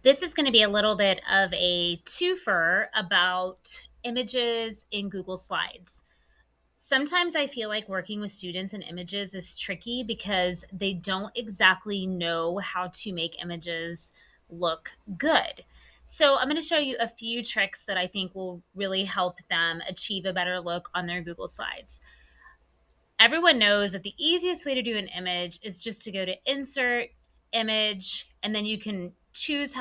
This is going to be a little bit of a twofer about images in Google Slides. Sometimes I feel like working with students and images is tricky because they don't exactly know how to make images look good. So, I'm going to show you a few tricks that I think will really help them achieve a better look on their Google Slides. Everyone knows that the easiest way to do an image is just to go to insert image, and then you can choose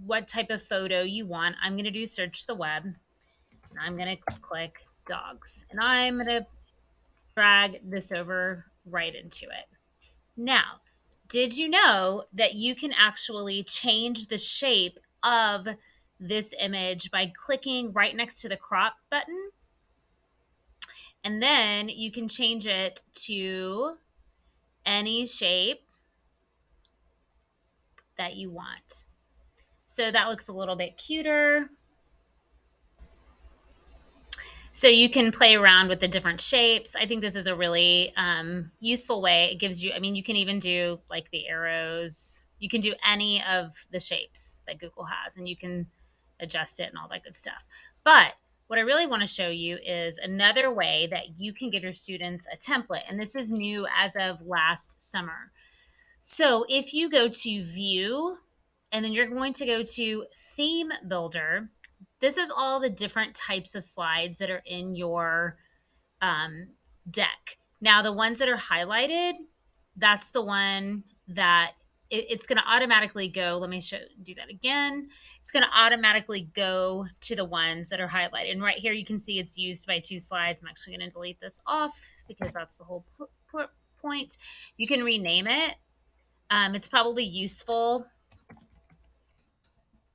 what type of photo you want. I'm going to do search the web, and I'm going to click dogs, and I'm going to drag this over right into it. Now, did you know that you can actually change the shape of this image by clicking right next to the crop button? And then you can change it to any shape that you want. So that looks a little bit cuter. So you can play around with the different shapes. I think this is a really useful way. It gives you, I mean, you can even do like the arrows. You can do any of the shapes that Google has, and you can adjust it and all that good stuff. But what I really want to show you is another way that you can give your students a template. And this is new as of last summer. So if you go to View, and then you're going to go to Theme Builder, this is all the different types of slides that are in your um, deck. Now, the ones that are highlighted, that's the one that it's going to automatically go. Let me do that again. It's going to automatically go to the ones that are highlighted. And right here, you can see it's used by two slides. I'm actually going to delete this off because that's the whole point. You can rename it. It's probably useful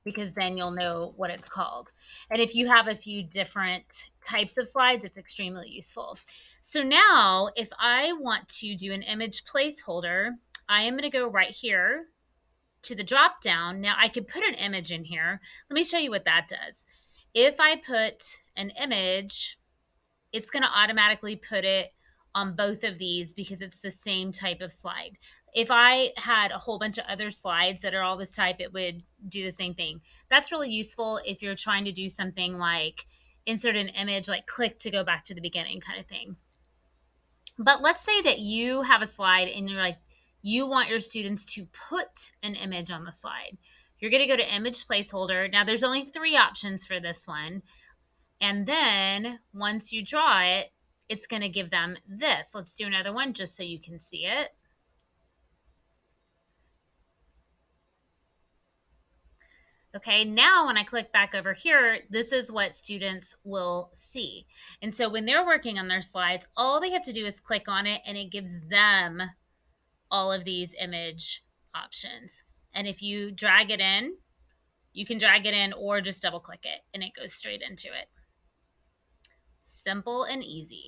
because then you'll know what it's called. And if you have a few different types of slides, it's extremely useful. So now, if I want to do an image placeholder, I am going to go right here to the drop down. Now, I could put an image in here. Let me show you what that does. If I put an image, it's going to automatically put it on both of these because it's the same type of slide. If I had a whole bunch of other slides that are all this type, it would do the same thing. That's really useful if you're trying to do something like insert an image, like click to go back to the beginning kind of thing. But let's say that you have a slide and you're like, you want your students to put an image on the slide. You're going to go to image placeholder. Now, there's only 3 options for this one. And then once you draw it, it's going to give them this. Let's do another one just so you can see it. Okay, now when I click back over here, this is what students will see. And so when they're working on their slides, all they have to do is click on it and it gives them all of these image options. And if you drag it in, you can drag it in or just double click it and it goes straight into it. Simple and easy.